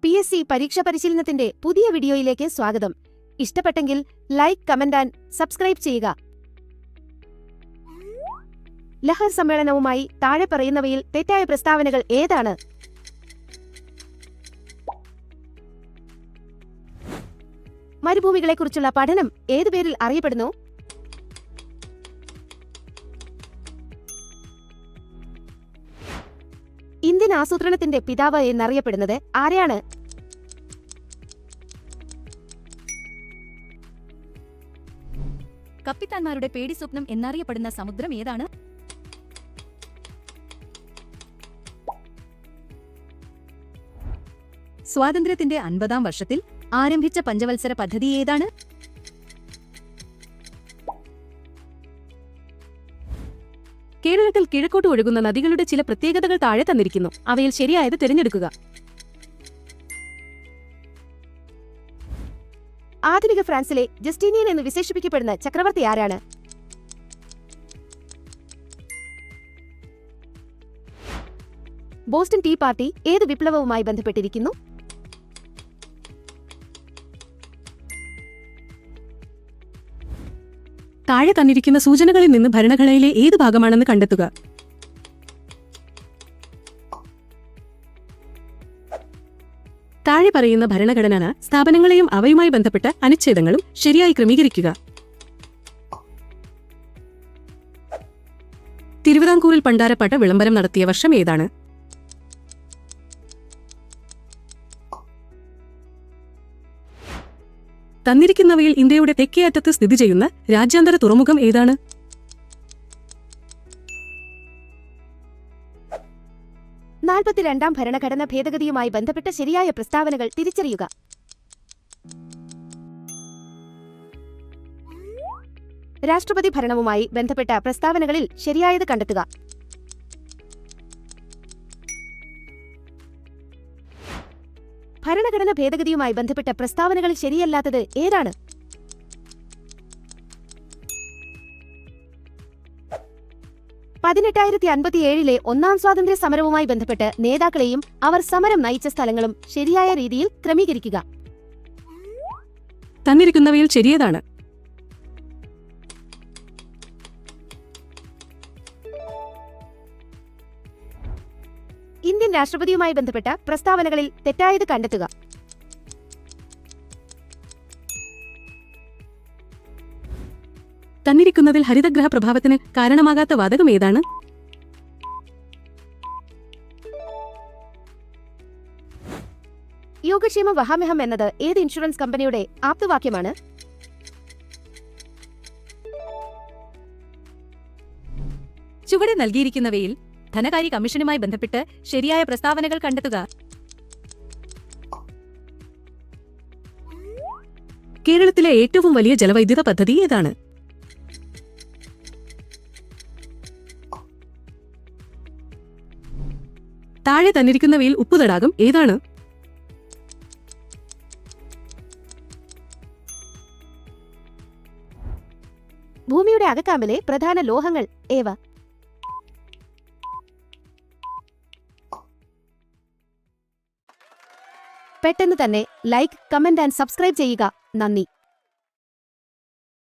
PSC പരീക്ഷാ പരിശീലനത്തിന്റെ പുതിയ വീഡിയോയിലേക്ക് സ്വാഗതം. ഇഷ്ടപ്പെട്ടെങ്കിൽ ലൈക്ക്, കമന്റ് ആൻഡ് സബ്സ്ക്രൈബ് ചെയ്യുക. ലഹർ സമ്മേളനവുമായി താഴെ പറയുന്നവയിൽ തെറ്റായ പ്രസ്താവനകൾ ഏതാണ്? മരുഭൂമികളെക്കുറിച്ചുള്ള പഠനം ഏതു പേരിൽ അറിയപ്പെടുന്നു? ഇന്ത്യൻ ആസൂത്രണത്തിന്റെ പിതാവ് എന്നറിയപ്പെടുന്നത് ആരെയാണ്? കപ്പിത്താന്മാരുടെ പേടി സ്വപ്നം എന്നറിയപ്പെടുന്ന സമുദ്രം ഏതാണ്? സ്വാതന്ത്ര്യത്തിന്റെ 50-ാം വർഷത്തിൽ ആരംഭിച്ച പഞ്ചവത്സര പദ്ധതി ഏതാണ്? കേരളത്തിൽ കിഴക്കോട്ട് ഒഴുകുന്ന നദികളുടെ ചില പ്രത്യേകതകൾ താഴെ തന്നിരിക്കുന്നു. അവയിൽ ശരിയായത് തിരഞ്ഞെടുക്കുക. ആധുനിക ഫ്രാൻസിലെ ജസ്റ്റീനിയൻ എന്ന് വിശേഷിപ്പിക്കപ്പെടുന്ന ചക്രവർത്തി ആരാണ്? ബോസ്റ്റൺ ടീ പാർട്ടി ഏത് വിപ്ലവവുമായി ബന്ധപ്പെട്ടിരിക്കുന്നു? താഴെ തന്നിരിക്കുന്ന സൂചനകളിൽ നിന്ന് ഭരണഘടനയിലെ ഏത് ഭാഗമാണെന്ന് കണ്ടെത്തുക. താഴെ പറയുന്ന ഭരണഘടനാ സ്ഥാപനങ്ങളെയും അവയുമായി ബന്ധപ്പെട്ട അനുച്ഛേദങ്ങളും ശരിയായി ക്രമീകരിക്കുക. തിരുവിതാംകൂറിൽ പണ്ടാരപ്പാട്ട വിളംബരം നടത്തിയ വർഷം ഏതാണ്? തന്നിരിക്കുന്നവയിൽ ഇന്ത്യയുടെ തെക്കേ അറ്റത്ത് സ്ഥിതി ചെയ്യുന്ന രാജ്യാന്തര തുറമുഖം ഏതാണ്? നാൽപ്പത്തിരണ്ടാം ഭരണഘടന ഭേദഗതിയുമായി ബന്ധപ്പെട്ട ശരിയായ പ്രസ്താവനകൾ തിരിച്ചറിയുക. രാഷ്ട്രപതി ഭരണവുമായി ബന്ധപ്പെട്ട പ്രസ്താവനകളിൽ ശരിയായത് കണ്ടെത്തുക. ഭരണഘടന ഭേദഗതിയുമായി ബന്ധപ്പെട്ട പ്രസ്താവനകളിൽ ശരിയല്ലാത്തത് ഏതാണ്? ിലെ ഒന്നാം സ്വാതന്ത്ര്യ സമരവുമായി ബന്ധപ്പെട്ട് നേതാക്കളെയും അവർ സമരം നയിച്ച സ്ഥലങ്ങളും ശരിയായ രീതിയിൽ ക്രമീകരിക്കുക. തന്നിരിക്കുന്നവയിൽ ശരിയേതാണ്? ഇന്ത്യൻ രാഷ്ട്രപതിയുമായി ബന്ധപ്പെട്ട പ്രസ്താവനകളിൽ തെറ്റായത് കണ്ടെത്തുക. തന്നിരിക്കുന്നതിൽ ഹരിതഗ്രഹ പ്രഭാവത്തിന് കാരണമാകാത്ത വാതകം ഏതാണ്? യോഗക്ഷേമ വഹാമ്യഹം എന്നത് ഏത് ഇൻഷുറൻസ് കമ്പനിയുടെ ആപ്തവാക്യമാണ്? ചുവടെ നൽകിയിരിക്കുന്നവയിൽ ധനകാര്യ കമ്മീഷനുമായി ബന്ധപ്പെട്ട് ശരിയായ പ്രസ്താവനകൾ കണ്ടെത്തുക. കേരളത്തിലെ ഏറ്റവും വലിയ ജലവൈദ്യുത പദ്ധതി ഏതാണ്? താഴെ തന്നിരിക്കുന്നവയിൽ ഉപ്പുതടാകം ഏതാണ്? ഭൂമിയുടെ അകക്കാമ്പിലെ പ്രധാന ലോഹങ്ങൾ ഏവ? പെട്ടെന്ന് തന്നെ ലൈക്ക്, കമന്റ് ആൻഡ് സബ്സ്ക്രൈബ് ചെയ്യുക. നന്ദി.